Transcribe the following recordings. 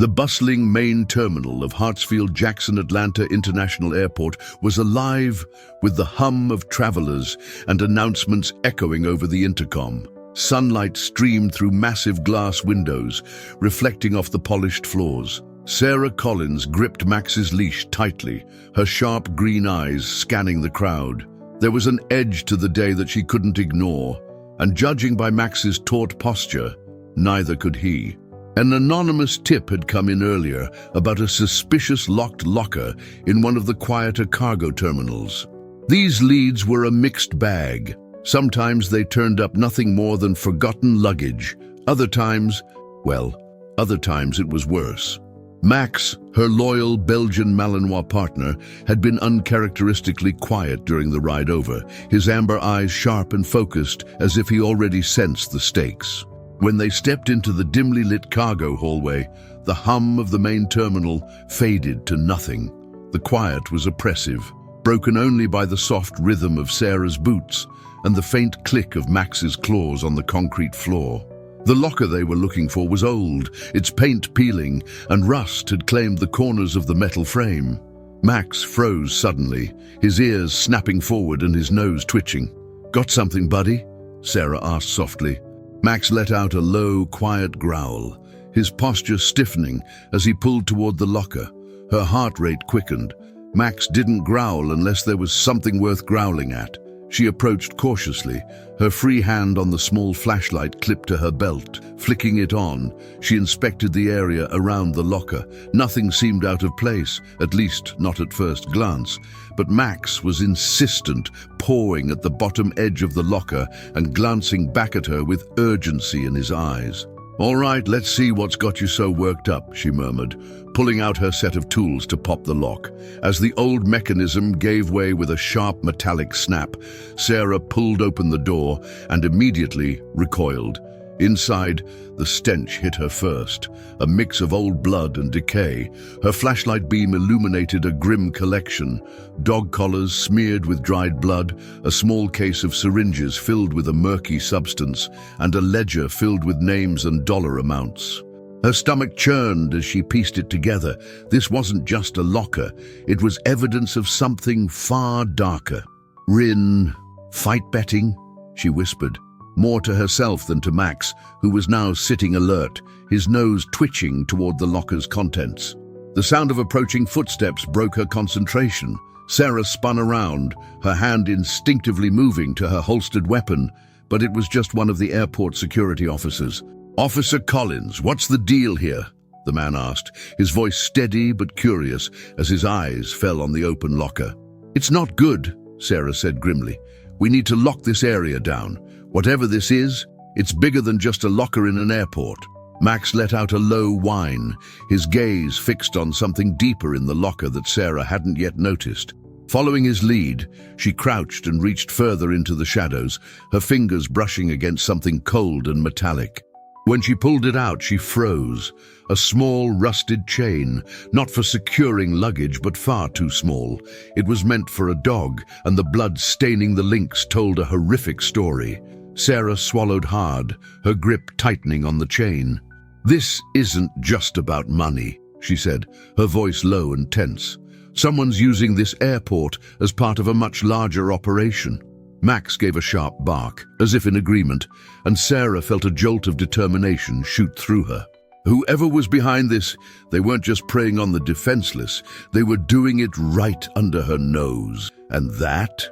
The bustling main terminal of Hartsfield-Jackson Atlanta International Airport was alive with the hum of travelers and announcements echoing over the intercom. Sunlight streamed through massive glass windows, reflecting off the polished floors. Sarah Collins gripped Max's leash tightly, her sharp green eyes scanning the crowd. There was an edge to the day that she couldn't ignore, and judging by Max's taut posture, neither could he. An anonymous tip had come in earlier about a suspicious locked locker in one of the quieter cargo terminals. These leads were a mixed bag. Sometimes they turned up nothing more than forgotten luggage. Other times it was worse. Max, her loyal Belgian Malinois partner, had been uncharacteristically quiet during the ride over, his amber eyes sharp and focused as if he already sensed the stakes. When they stepped into the dimly lit cargo hallway, the hum of the main terminal faded to nothing. The quiet was oppressive, broken only by the soft rhythm of Sarah's boots and the faint click of Max's claws on the concrete floor. The locker they were looking for was old, its paint peeling, and rust had claimed the corners of the metal frame. Max froze suddenly, his ears snapping forward and his nose twitching. "Got something, buddy?" Sarah asked softly. Max let out a low, quiet growl, his posture stiffening as he pulled toward the locker. Her heart rate quickened. Max didn't growl unless there was something worth growling at. She approached cautiously, her free hand on the small flashlight clipped to her belt. Flicking it on, she inspected the area around the locker. Nothing seemed out of place, at least not at first glance. But Max was insistent, pawing at the bottom edge of the locker and glancing back at her with urgency in his eyes. "All right, let's see what's got you so worked up," she murmured, pulling out her set of tools to pop the lock. As the old mechanism gave way with a sharp metallic snap, Sarah pulled open the door and immediately recoiled. Inside, the stench hit her first, a mix of old blood and decay. Her flashlight beam illuminated a grim collection: dog collars smeared with dried blood, a small case of syringes filled with a murky substance, and a ledger filled with names and dollar amounts. Her stomach churned as she pieced it together. This wasn't just a locker, it was evidence of something far darker. "Rin, fight betting?" she whispered, more to herself than to Max, who was now sitting alert, his nose twitching toward the locker's contents. The sound of approaching footsteps broke her concentration. Sarah spun around, her hand instinctively moving to her holstered weapon, but it was just one of the airport security officers. "Officer Collins, what's the deal here?" the man asked, his voice steady but curious as his eyes fell on the open locker. "It's not good," Sarah said grimly. "We need to lock this area down. Whatever this is, it's bigger than just a locker in an airport." Max let out a low whine, his gaze fixed on something deeper in the locker that Sarah hadn't yet noticed. Following his lead, she crouched and reached further into the shadows, her fingers brushing against something cold and metallic. When she pulled it out, she froze. A small, rusted chain, not for securing luggage, but far too small. It was meant for a dog, and the blood staining the links told a horrific story. Sarah swallowed hard, her grip tightening on the chain. "This isn't just about money," she said, her voice low and tense. "Someone's using this airport as part of a much larger operation." Max gave a sharp bark, as if in agreement, and Sarah felt a jolt of determination shoot through her. Whoever was behind this, they weren't just preying on the defenseless, they were doing it right under her nose. And that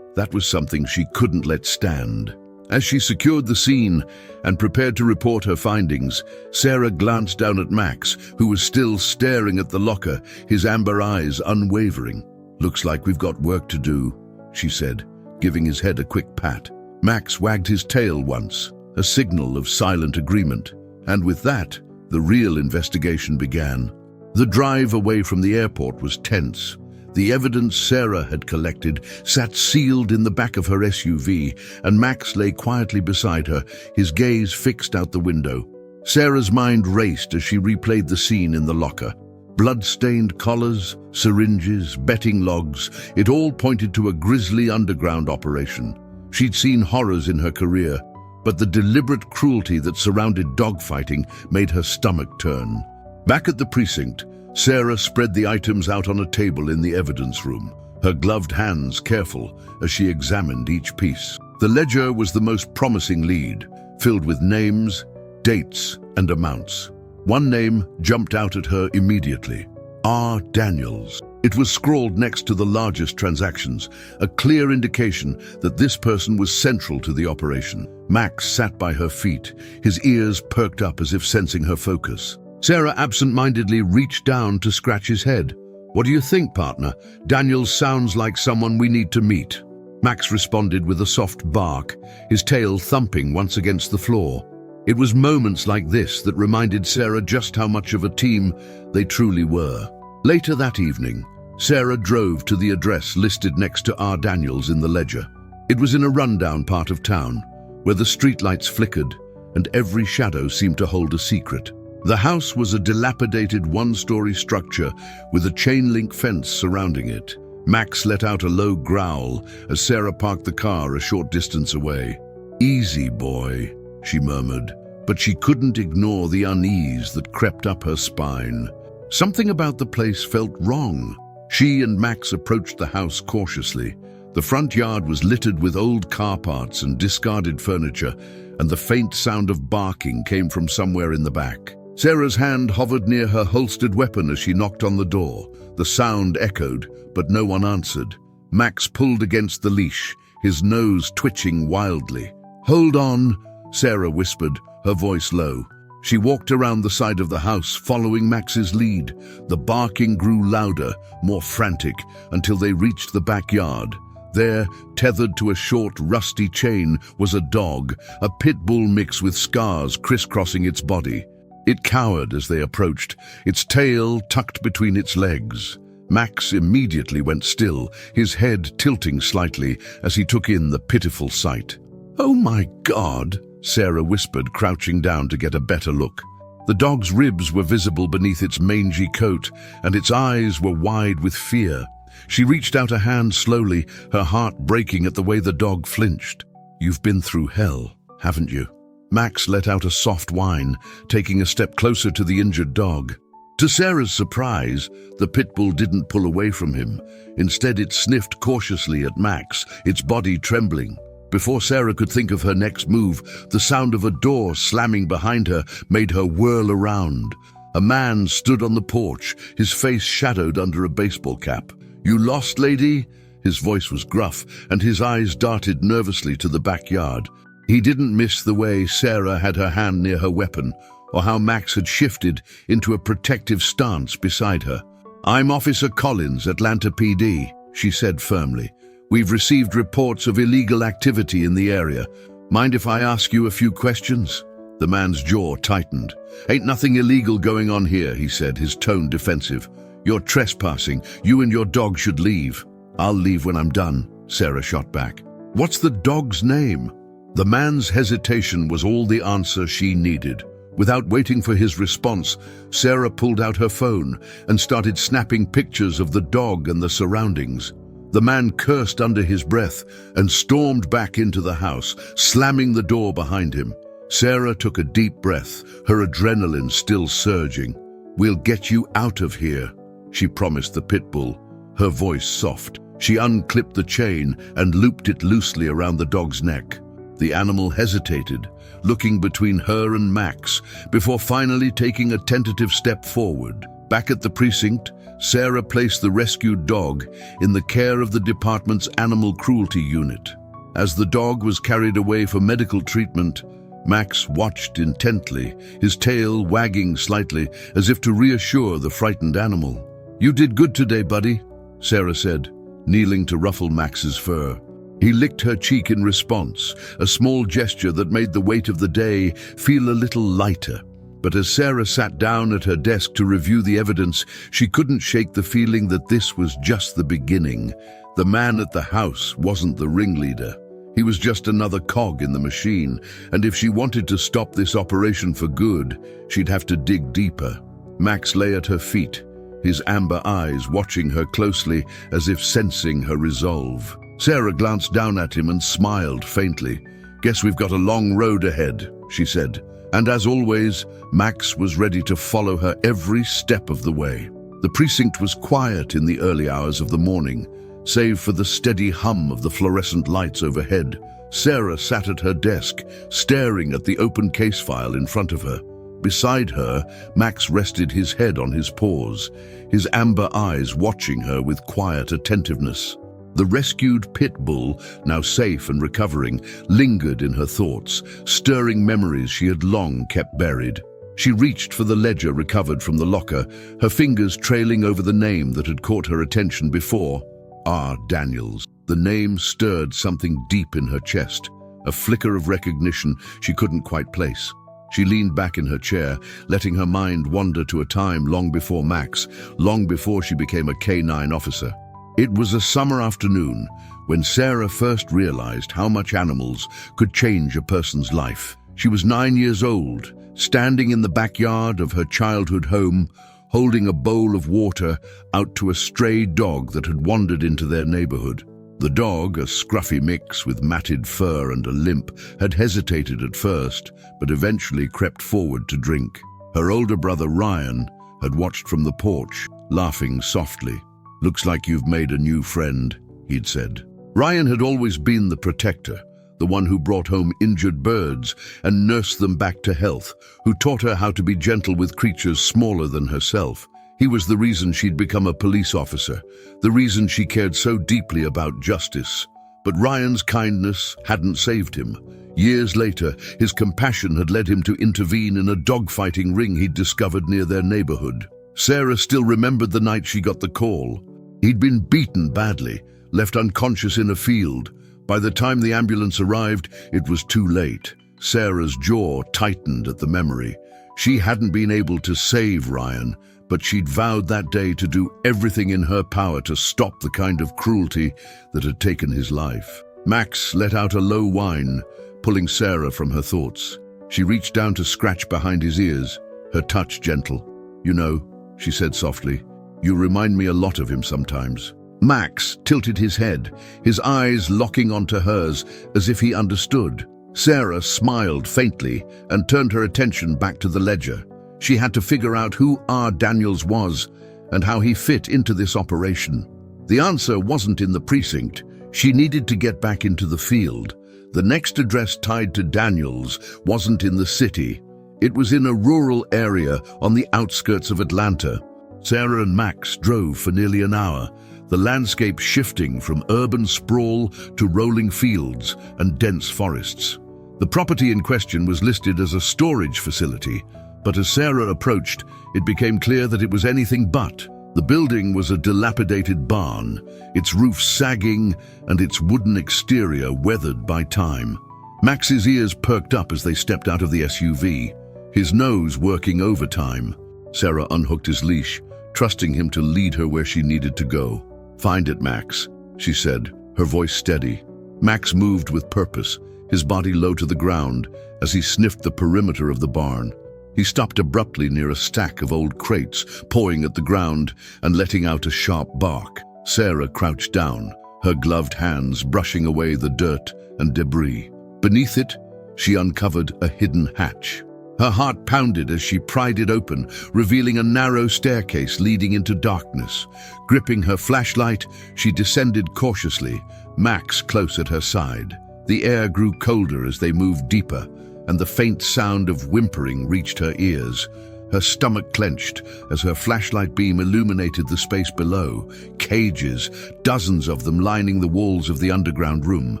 was something she couldn't let stand. As she secured the scene and prepared to report her findings, Sarah glanced down at Max, who was still staring at the locker, his amber eyes unwavering. "Looks like we've got work to do," she said, giving his head a quick pat. Max wagged his tail once, a signal of silent agreement, and with that, the real investigation began. The drive away from the airport was tense. The evidence Sarah had collected sat sealed in the back of her SUV, and Max lay quietly beside her, his gaze fixed out the window. Sarah's mind raced as she replayed the scene in the locker. Blood-stained collars, syringes, betting logs, it all pointed to a grisly underground operation. She'd seen horrors in her career, but the deliberate cruelty that surrounded dogfighting made her stomach turn. Back at the precinct, Sarah spread the items out on a table in the evidence room, her gloved hands careful as she examined each piece. The ledger was the most promising lead, filled with names, dates, and amounts. One name jumped out at her immediately: R. Daniels. It was scrawled next to the largest transactions, a clear indication that this person was central to the operation. Max sat by her feet, his ears perked up as if sensing her focus. Sarah absent-mindedly reached down to scratch his head. "What do you think, partner? Daniels sounds like someone we need to meet." Max responded with a soft bark, his tail thumping once against the floor. It was moments like this that reminded Sarah just how much of a team they truly were. Later that evening, Sarah drove to the address listed next to R. Daniels in the ledger. It was in a rundown part of town, where the streetlights flickered and every shadow seemed to hold a secret. The house was a dilapidated one-story structure with a chain-link fence surrounding it. Max let out a low growl as Sarah parked the car a short distance away. "Easy, boy," she murmured, but she couldn't ignore the unease that crept up her spine. Something about the place felt wrong. She and Max approached the house cautiously. The front yard was littered with old car parts and discarded furniture, and the faint sound of barking came from somewhere in the back. Sarah's hand hovered near her holstered weapon as she knocked on the door. The sound echoed, but no one answered. Max pulled against the leash, his nose twitching wildly. "Hold on," Sarah whispered, her voice low. She walked around the side of the house, following Max's lead. The barking grew louder, more frantic, until they reached the backyard. There, tethered to a short, rusty chain, was a dog, a pit bull mix with scars crisscrossing its body. It cowered as they approached, its tail tucked between its legs. Max immediately went still, his head tilting slightly as he took in the pitiful sight. "Oh my God," Sarah whispered, crouching down to get a better look. The dog's ribs were visible beneath its mangy coat, and its eyes were wide with fear. She reached out a hand slowly, her heart breaking at the way the dog flinched. "You've been through hell, haven't you?" Max let out a soft whine, taking a step closer to the injured dog. To Sarah's surprise, the pit bull didn't pull away from him. Instead, it sniffed cautiously at Max, its body trembling. Before Sarah could think of her next move, the sound of a door slamming behind her made her whirl around. A man stood on the porch, his face shadowed under a baseball cap. "You lost, lady?" His voice was gruff, and his eyes darted nervously to the backyard. He didn't miss the way Sarah had her hand near her weapon, or how Max had shifted into a protective stance beside her. "I'm Officer Collins, Atlanta PD," she said firmly. "We've received reports of illegal activity in the area. Mind if I ask you a few questions?" The man's jaw tightened. "Ain't nothing illegal going on here," he said, his tone defensive. "You're trespassing. You and your dog should leave." "I'll leave when I'm done," Sarah shot back. "What's the dog's name?" The man's hesitation was all the answer she needed. Without waiting for his response, Sarah pulled out her phone and started snapping pictures of the dog and the surroundings. The man cursed under his breath and stormed back into the house, slamming the door behind him. Sarah took a deep breath, her adrenaline still surging. "We'll get you out of here," she promised the pit bull, her voice soft. She unclipped the chain and looped it loosely around the dog's neck. The animal hesitated, looking between her and Max, before finally taking a tentative step forward. Back at the precinct, Sarah placed the rescued dog in the care of the department's animal cruelty unit. As the dog was carried away for medical treatment, Max watched intently, his tail wagging slightly as if to reassure the frightened animal. "You did good today, buddy," Sarah said, kneeling to ruffle Max's fur. He licked her cheek in response, a small gesture that made the weight of the day feel a little lighter. But as Sarah sat down at her desk to review the evidence, she couldn't shake the feeling that this was just the beginning. The man at the house wasn't the ringleader. He was just another cog in the machine, and if she wanted to stop this operation for good, she'd have to dig deeper. Max lay at her feet, his amber eyes watching her closely as if sensing her resolve. Sarah glanced down at him and smiled faintly. "Guess we've got a long road ahead," she said, And as always, Max was ready to follow her every step of the way. The precinct was quiet in the early hours of the morning, save for the steady hum of the fluorescent lights overhead. Sarah sat at her desk, staring at the open case file in front of her. Beside her, Max rested his head on his paws, his amber eyes watching her with quiet attentiveness. The rescued pit bull, now safe and recovering, lingered in her thoughts, stirring memories she had long kept buried. She reached for the ledger recovered from the locker, her fingers trailing over the name that had caught her attention before. R. Daniels. The name stirred something deep in her chest, a flicker of recognition she couldn't quite place. She leaned back in her chair, letting her mind wander to a time long before Max, long before she became a canine officer. It was a summer afternoon when Sarah first realized how much animals could change a person's life. She was 9 years old, standing in the backyard of her childhood home, holding a bowl of water out to a stray dog that had wandered into their neighborhood. The dog, a scruffy mix with matted fur and a limp, had hesitated at first, but eventually crept forward to drink. Her older brother Ryan had watched from the porch, laughing softly. "Looks like you've made a new friend," he'd said. Ryan had always been the protector, the one who brought home injured birds and nursed them back to health, who taught her how to be gentle with creatures smaller than herself. He was the reason she'd become a police officer, the reason she cared so deeply about justice. But Ryan's kindness hadn't saved him. Years later, his compassion had led him to intervene in a dogfighting ring he'd discovered near their neighborhood. Sarah still remembered the night she got the call. He'd been beaten badly, left unconscious in a field. By the time the ambulance arrived, it was too late. Sarah's jaw tightened at the memory. She hadn't been able to save Ryan, but she'd vowed that day to do everything in her power to stop the kind of cruelty that had taken his life. Max let out a low whine, pulling Sarah from her thoughts. She reached down to scratch behind his ears, her touch gentle. "You know," she said softly, "you remind me a lot of him sometimes." Max tilted his head, his eyes locking onto hers as if he understood. Sarah smiled faintly and turned her attention back to the ledger. She had to figure out who R. Daniels was and how he fit into this operation. The answer wasn't in the precinct. She needed to get back into the field. The next address tied to Daniels wasn't in the city. It was in a rural area on the outskirts of Atlanta. Sarah and Max drove for nearly an hour, the landscape shifting from urban sprawl to rolling fields and dense forests. The property in question was listed as a storage facility, but as Sarah approached, it became clear that it was anything but. The building was a dilapidated barn, its roof sagging and its wooden exterior weathered by time. Max's ears perked up as they stepped out of the SUV, his nose working overtime. Sarah unhooked his leash, trusting him to lead her where she needed to go. "Find it, Max," she said, her voice steady. Max moved with purpose, his body low to the ground as he sniffed the perimeter of the barn. He stopped abruptly near a stack of old crates, pawing at the ground and letting out a sharp bark. Sarah crouched down, her gloved hands brushing away the dirt and debris. Beneath it, she uncovered a hidden hatch. Her heart pounded as she pried it open, revealing a narrow staircase leading into darkness. Gripping her flashlight, she descended cautiously, Max close at her side. The air grew colder as they moved deeper, and the faint sound of whimpering reached her ears. Her stomach clenched as her flashlight beam illuminated the space below. Cages, dozens of them lining the walls of the underground room.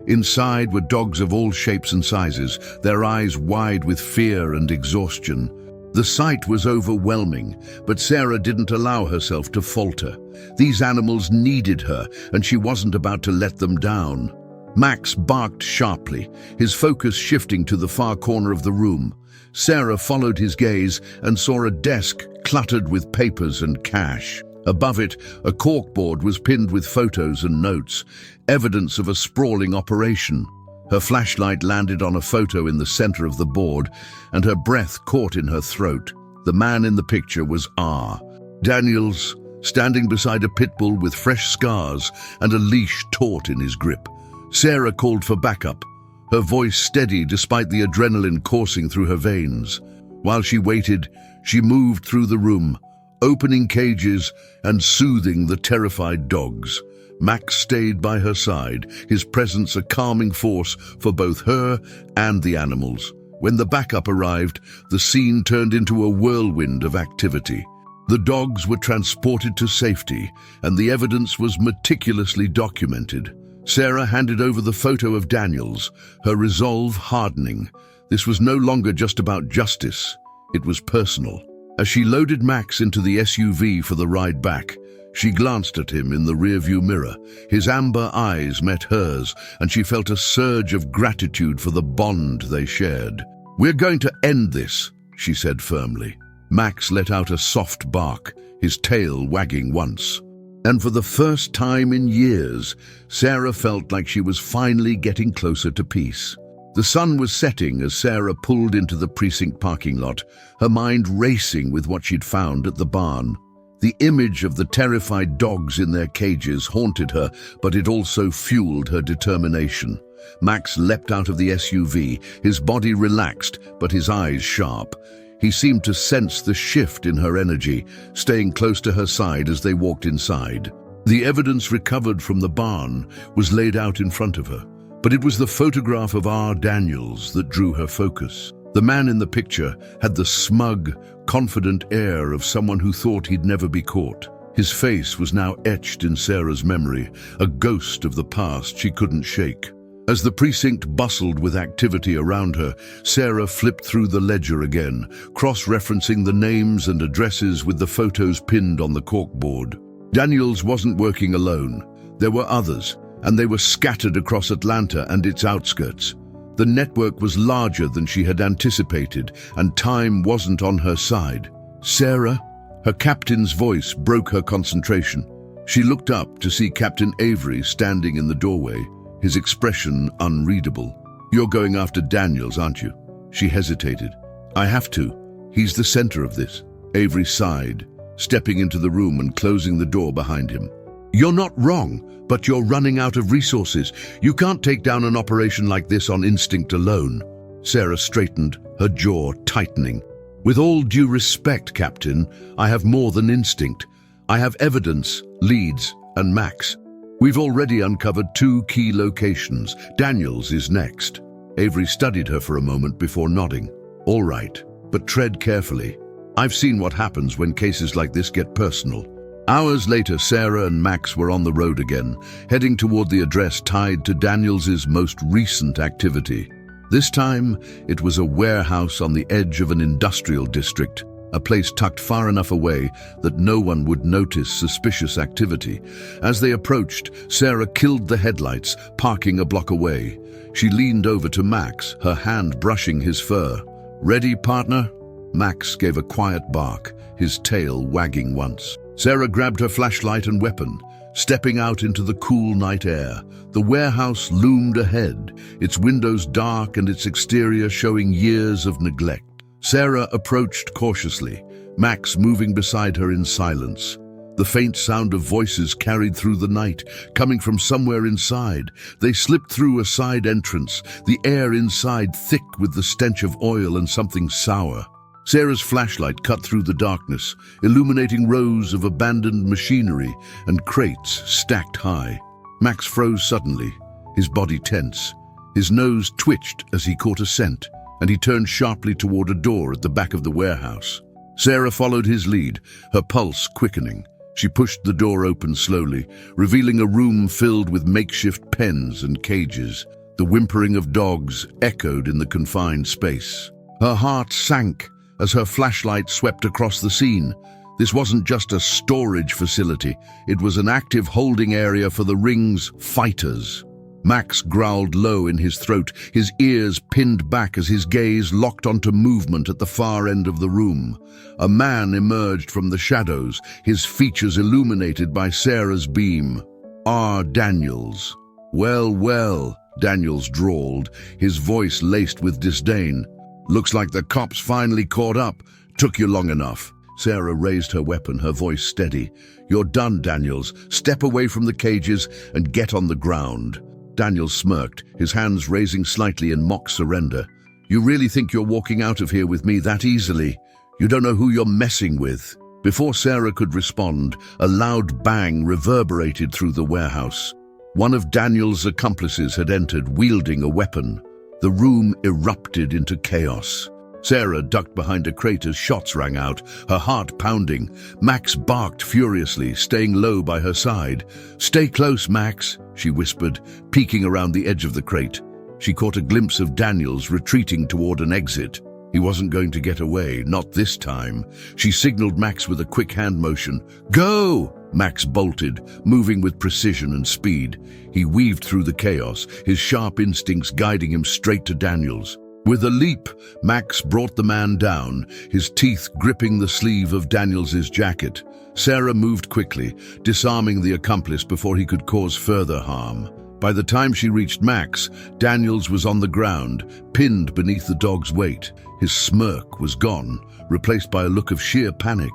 Inside were dogs of all shapes and sizes, their eyes wide with fear and exhaustion. The sight was overwhelming, but Sarah didn't allow herself to falter. These animals needed her, and she wasn't about to let them down. Max barked sharply, his focus shifting to the far corner of the room. Sarah followed his gaze and saw a desk cluttered with papers and cash. Above it, a corkboard was pinned with photos and notes, evidence of a sprawling operation. Her flashlight landed on a photo in the center of the board, and her breath caught in her throat. The man in the picture was R. Daniels, standing beside a pit bull with fresh scars and a leash taut in his grip. Sarah called for backup. her voice steady despite the adrenaline coursing through her veins. While she waited, she moved through the room, opening cages and soothing the terrified dogs. Max stayed by her side, his presence a calming force for both her and the animals. When the backup arrived, the scene turned into a whirlwind of activity. The dogs were transported to safety, and the evidence was meticulously documented. Sarah handed over the photo of Daniels, her resolve hardening. This was no longer just about justice, it was personal. As she loaded Max into the SUV for the ride back, she glanced at him in the rearview mirror. His amber eyes met hers, and she felt a surge of gratitude for the bond they shared. "We're going to end this," she said firmly. Max let out a soft bark, his tail wagging once. And for the first time in years, Sarah felt like she was finally getting closer to peace. The sun was setting as Sarah pulled into the precinct parking lot, her mind racing with what she'd found at the barn. The image of the terrified dogs in their cages haunted her, but it also fueled her determination. Max leapt out of the SUV, his body relaxed, but his eyes sharp. He seemed to sense the shift in her energy, staying close to her side as they walked inside. The evidence recovered from the barn was laid out in front of her, but it was the photograph of R. Daniels that drew her focus. The man in the picture had the smug, confident air of someone who thought he'd never be caught. His face was now etched in Sarah's memory, a ghost of the past she couldn't shake. As the precinct bustled with activity around her, Sarah flipped through the ledger again, cross-referencing the names and addresses with the photos pinned on the corkboard. Daniels wasn't working alone. There were others, and they were scattered across Atlanta and its outskirts. The network was larger than she had anticipated, and time wasn't on her side. "Sarah?" Her captain's voice broke her concentration. She looked up to see Captain Avery standing in the doorway, his expression unreadable. "You're going after Daniels, aren't you?" She hesitated. "I have to. He's the center of this." Avery sighed, stepping into the room and closing the door behind him. "You're not wrong, but you're running out of resources. You can't take down an operation like this on instinct alone." Sarah straightened, her jaw tightening. "With all due respect, Captain, I have more than instinct. I have evidence, leads, and Max. We've already uncovered 2 key locations. Daniels is next." Avery studied her for a moment before nodding. "All right, but tread carefully. I've seen what happens when cases like this get personal." Hours later, Sarah and Max were on the road again, heading toward the address tied to Daniels's most recent activity. This time, it was a warehouse on the edge of an industrial district, a place tucked far enough away that no one would notice suspicious activity. As they approached, Sarah killed the headlights, parking a block away. She leaned over to Max, her hand brushing his fur. "Ready, partner?" Max gave a quiet bark, his tail wagging once. Sarah grabbed her flashlight and weapon, stepping out into the cool night air. The warehouse loomed ahead, its windows dark and its exterior showing years of neglect. Sarah approached cautiously, Max moving beside her in silence. The faint sound of voices carried through the night, coming from somewhere inside. They slipped through a side entrance, the air inside thick with the stench of oil and something sour. Sarah's flashlight cut through the darkness, illuminating rows of abandoned machinery and crates stacked high. Max froze suddenly, his body tense. His nose twitched as he caught a scent, and he turned sharply toward a door at the back of the warehouse. Sarah followed his lead, her pulse quickening. She pushed the door open slowly, revealing a room filled with makeshift pens and cages. The whimpering of dogs echoed in the confined space. Her heart sank as her flashlight swept across the scene. This wasn't just a storage facility, it was an active holding area for the ring's fighters. Max growled low in his throat, his ears pinned back as his gaze locked onto movement at the far end of the room. A man emerged from the shadows, his features illuminated by Sarah's beam. R. Daniels. "Well, well," Daniels drawled, his voice laced with disdain. "Looks like the cops finally caught up. Took you long enough." Sarah raised her weapon, her voice steady. "You're done, Daniels. Step away from the cages and get on the ground." Daniels smirked, his hands raising slightly in mock surrender. "You really think you're walking out of here with me that easily? You don't know who you're messing with." Before Sarah could respond, a loud bang reverberated through the warehouse. One of Daniels' accomplices had entered, wielding a weapon. The room erupted into chaos. Sarah ducked behind a crate as shots rang out, her heart pounding. Max barked furiously, staying low by her side. "Stay close, Max," she whispered, peeking around the edge of the crate. She caught a glimpse of Daniels retreating toward an exit. He wasn't going to get away, not this time. She signaled Max with a quick hand motion. "Go!" Max bolted, moving with precision and speed. He weaved through the chaos, his sharp instincts guiding him straight to Daniels. With a leap, Max brought the man down, his teeth gripping the sleeve of Daniels' jacket. Sarah moved quickly, disarming the accomplice before he could cause further harm. By the time she reached Max, Daniels was on the ground, pinned beneath the dog's weight. His smirk was gone, replaced by a look of sheer panic.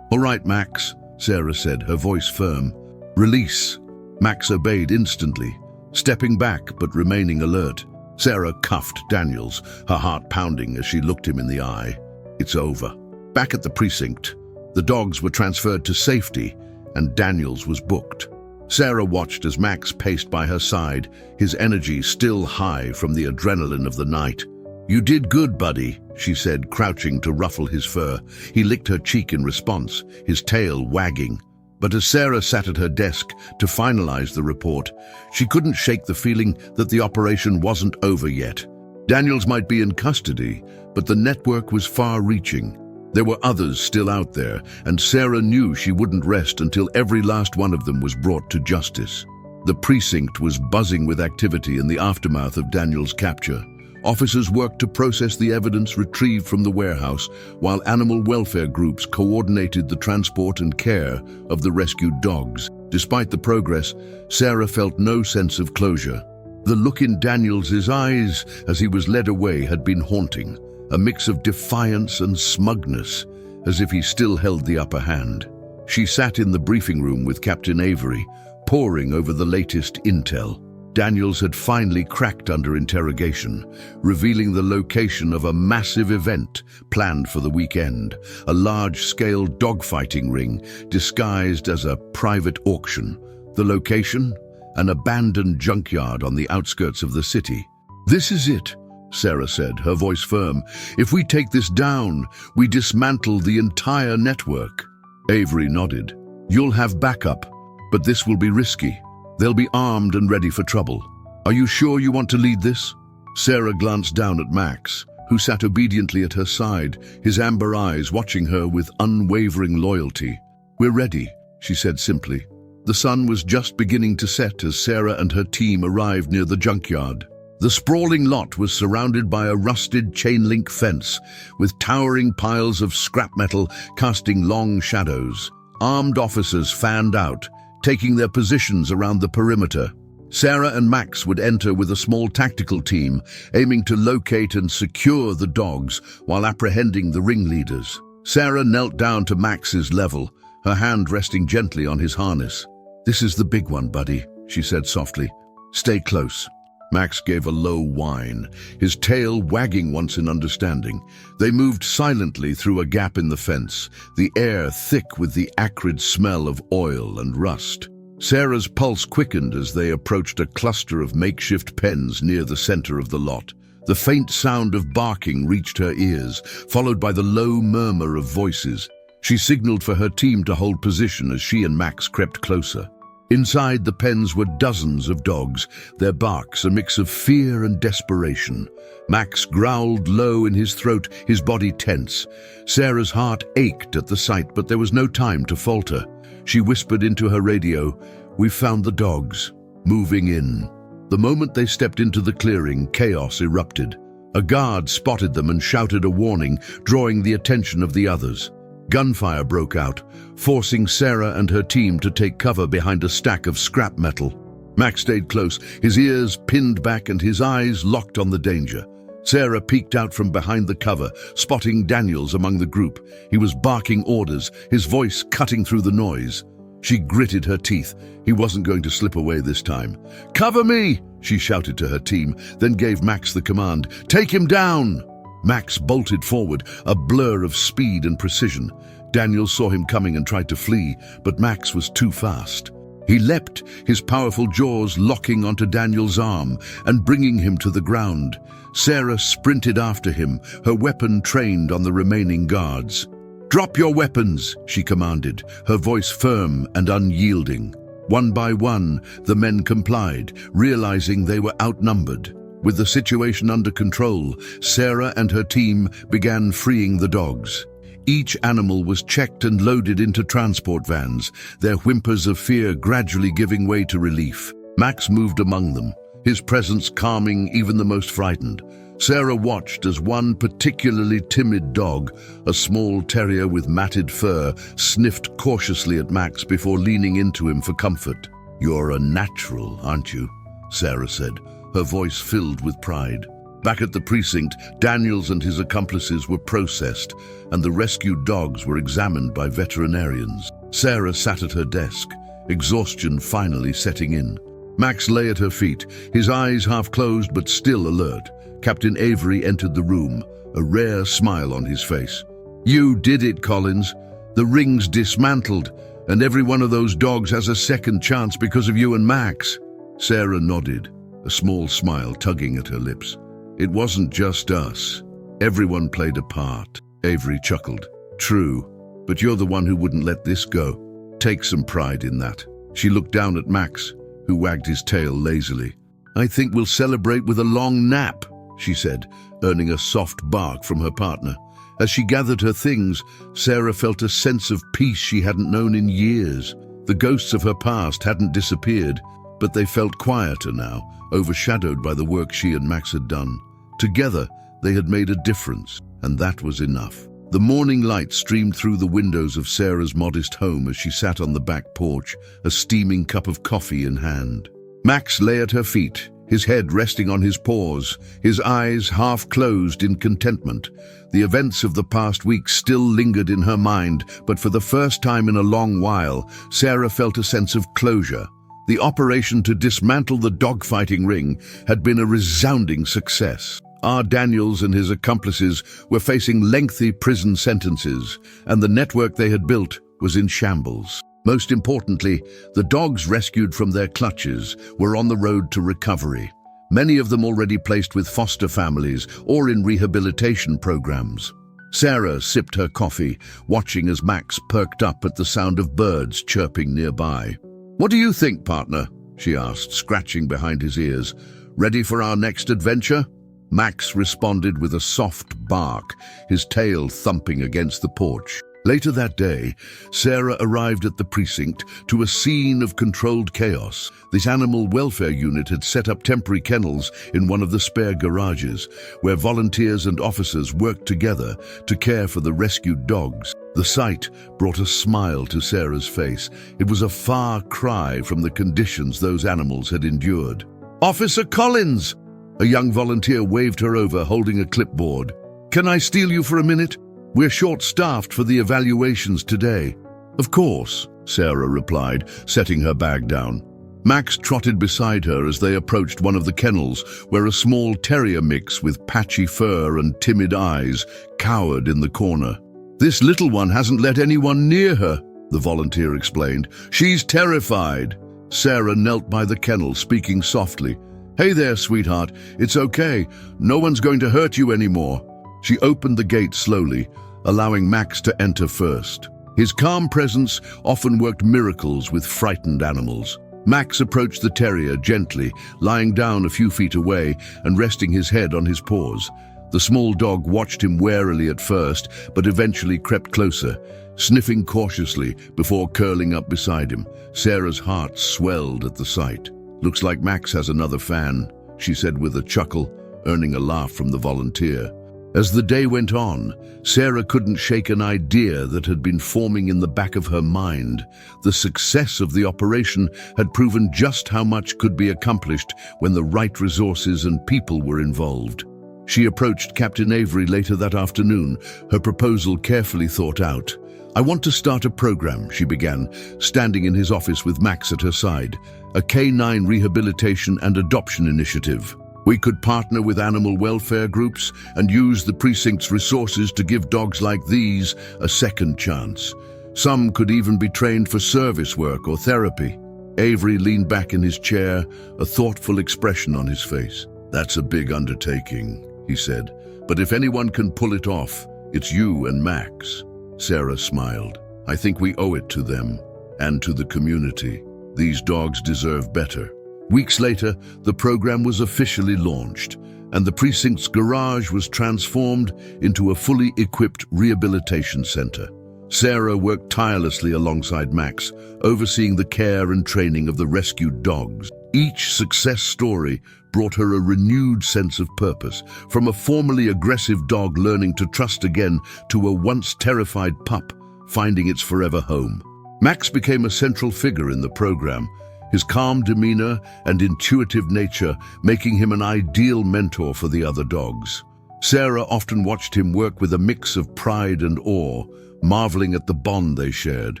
"All right, Max," Sarah said, her voice firm. "Release." Max obeyed instantly, stepping back but remaining alert. Sarah cuffed Daniels, her heart pounding as she looked him in the eye. It's over. Back at the precinct, the dogs were transferred to safety, and Daniels was booked. Sarah watched as Max paced by her side, his energy still high from the adrenaline of the night. "You did good, buddy," she said, crouching to ruffle his fur. He licked her cheek in response, his tail wagging. But as Sarah sat at her desk to finalize the report, she couldn't shake the feeling that the operation wasn't over yet. Daniels might be in custody, but the network was far-reaching. There were others still out there, and Sarah knew she wouldn't rest until every last one of them was brought to justice. The precinct was buzzing with activity in the aftermath of Daniels' capture. Officers worked to process the evidence retrieved from the warehouse, while animal welfare groups coordinated the transport and care of the rescued dogs. Despite the progress, Sarah felt no sense of closure. The look in Daniels' eyes as he was led away had been haunting, a mix of defiance and smugness, as if he still held the upper hand. She sat in the briefing room with Captain Avery, poring over the latest intel. Daniels had finally cracked under interrogation, revealing the location of a massive event planned for the weekend, a large-scale dogfighting ring disguised as a private auction. The location? An abandoned junkyard on the outskirts of the city. "This is it," Sarah said, her voice firm. "If we take this down, we dismantle the entire network." Avery nodded. "You'll have backup, but this will be risky. They'll be armed and ready for trouble. Are you sure you want to lead this?" Sarah glanced down at Max, who sat obediently at her side, his amber eyes watching her with unwavering loyalty. "We're ready," she said simply. The sun was just beginning to set as Sarah and her team arrived near the junkyard. The sprawling lot was surrounded by a rusted chain-link fence, with towering piles of scrap metal casting long shadows. Armed officers fanned out, taking their positions around the perimeter. Sarah and Max would enter with a small tactical team, aiming to locate and secure the dogs while apprehending the ringleaders. Sarah knelt down to Max's level, her hand resting gently on his harness. "This is the big one, buddy," she said softly. "Stay close." Max gave a low whine, his tail wagging once in understanding. They moved silently through a gap in the fence, the air thick with the acrid smell of oil and rust. Sarah's pulse quickened as they approached a cluster of makeshift pens near the center of the lot. The faint sound of barking reached her ears, followed by the low murmur of voices. She signaled for her team to hold position as she and Max crept closer. Inside the pens were dozens of dogs, their barks a mix of fear and desperation. Max growled low in his throat, his body tense. Sarah's heart ached at the sight, but there was no time to falter. She whispered into her radio, "We've found the dogs. Moving in." The moment they stepped into the clearing, chaos erupted. A guard spotted them and shouted a warning, drawing the attention of the others. Gunfire broke out, forcing Sarah and her team to take cover behind a stack of scrap metal. Max stayed close, his ears pinned back and his eyes locked on the danger. Sarah peeked out from behind the cover, spotting Daniels among the group. He was barking orders, his voice cutting through the noise. She gritted her teeth. He wasn't going to slip away this time. "Cover me!" she shouted to her team, then gave Max the command. "Take him down!" Max bolted forward, a blur of speed and precision. Daniel saw him coming and tried to flee, but Max was too fast. He leapt, his powerful jaws locking onto Daniel's arm and bringing him to the ground. Sarah sprinted after him, her weapon trained on the remaining guards. "Drop your weapons," she commanded, her voice firm and unyielding. One by one, the men complied, realizing they were outnumbered. With the situation under control, Sarah and her team began freeing the dogs. Each animal was checked and loaded into transport vans, their whimpers of fear gradually giving way to relief. Max moved among them, his presence calming even the most frightened. Sarah watched as one particularly timid dog, a small terrier with matted fur, sniffed cautiously at Max before leaning into him for comfort. "You're a natural, aren't you?" Sarah said, her voice filled with pride. Back at the precinct, Daniels and his accomplices were processed, and the rescued dogs were examined by veterinarians. Sarah sat at her desk, exhaustion finally setting in. Max lay at her feet, his eyes half closed but still alert. Captain Avery entered the room, a rare smile on his face. "You did it, Collins. The ring's dismantled, and every one of those dogs has a second chance because of you and Max." Sarah nodded, a small smile tugging at her lips. "It wasn't just us. Everyone played a part." Avery chuckled. "True, but you're the one who wouldn't let this go. Take some pride in that." She looked down at Max, who wagged his tail lazily. "I think we'll celebrate with a long nap," she said, earning a soft bark from her partner. As she gathered her things, Sarah felt a sense of peace she hadn't known in years. The ghosts of her past hadn't disappeared, but they felt quieter now, overshadowed by the work she and Max had done. Together, they had made a difference, and that was enough. The morning light streamed through the windows of Sarah's modest home as she sat on the back porch, a steaming cup of coffee in hand. Max lay at her feet, his head resting on his paws, his eyes half closed in contentment. The events of the past week still lingered in her mind, but for the first time in a long while, Sarah felt a sense of closure. The operation to dismantle the dogfighting ring had been a resounding success. R. Daniels and his accomplices were facing lengthy prison sentences, and the network they had built was in shambles. Most importantly, the dogs rescued from their clutches were on the road to recovery, many of them already placed with foster families or in rehabilitation programs. Sarah sipped her coffee, watching as Max perked up at the sound of birds chirping nearby. "What do you think, partner?" she asked, scratching behind his ears. "Ready for our next adventure?" Max responded with a soft bark, his tail thumping against the porch. Later that day, Sarah arrived at the precinct to a scene of controlled chaos. This animal welfare unit had set up temporary kennels in one of the spare garages, where volunteers and officers worked together to care for the rescued dogs. The sight brought a smile to Sarah's face. It was a far cry from the conditions those animals had endured. "Officer Collins!" A young volunteer waved her over, holding a clipboard. "Can I steal you for a minute? We're short-staffed for the evaluations today." "Of course," Sarah replied, setting her bag down. Max trotted beside her as they approached one of the kennels, where a small terrier mix with patchy fur and timid eyes cowered in the corner. "This little one hasn't let anyone near her," the volunteer explained. "She's terrified." Sarah knelt by the kennel, speaking softly. "Hey there, sweetheart. It's okay. No one's going to hurt you anymore." She opened the gate slowly, allowing Max to enter first. His calm presence often worked miracles with frightened animals. Max approached the terrier gently, lying down a few feet away and resting his head on his paws. The small dog watched him warily at first, but eventually crept closer, sniffing cautiously before curling up beside him. Sarah's heart swelled at the sight. "Looks like Max has another fan," she said with a chuckle, earning a laugh from the volunteer. As the day went on, Sarah couldn't shake an idea that had been forming in the back of her mind. The success of the operation had proven just how much could be accomplished when the right resources and people were involved. She approached Captain Avery later that afternoon, her proposal carefully thought out. "I want to start a program," she began, standing in his office with Max at her side. "A canine rehabilitation and adoption initiative. We could partner with animal welfare groups and use the precinct's resources to give dogs like these a second chance. Some could even be trained for service work or therapy." Avery leaned back in his chair, a thoughtful expression on his face. "That's a big undertaking," he said. "But if anyone can pull it off, it's you and Max." Sarah smiled. "I think we owe it to them and to the community. These dogs deserve better." Weeks later, the program was officially launched, and the precinct's garage was transformed into a fully equipped rehabilitation center. Sarah worked tirelessly alongside Max, overseeing the care and training of the rescued dogs. Each success story brought her a renewed sense of purpose, from a formerly aggressive dog learning to trust again to a once terrified pup finding its forever home. Max became a central figure in the program, his calm demeanor and intuitive nature making him an ideal mentor for the other dogs. Sarah often watched him work with a mix of pride and awe, marveling at the bond they shared.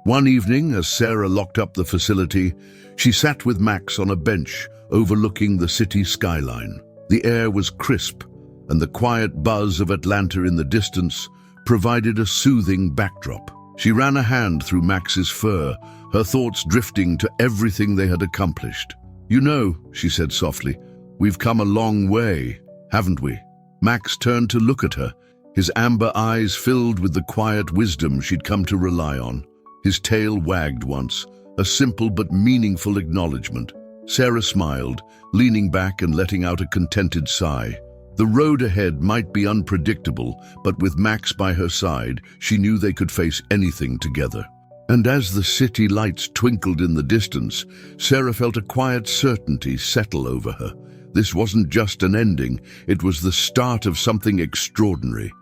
One evening, as Sarah locked up the facility, she sat with Max on a bench overlooking the city skyline. The air was crisp, and the quiet buzz of Atlanta in the distance provided a soothing backdrop. She ran a hand through Max's fur, her thoughts drifting to everything they had accomplished. "You know," she said softly, "we've come a long way, haven't we?" Max turned to look at her, his amber eyes filled with the quiet wisdom she'd come to rely on. His tail wagged once, a simple but meaningful acknowledgement. Sarah smiled, leaning back and letting out a contented sigh. The road ahead might be unpredictable, but with Max by her side, she knew they could face anything together. And as the city lights twinkled in the distance, Sarah felt a quiet certainty settle over her. This wasn't just an ending, it was the start of something extraordinary.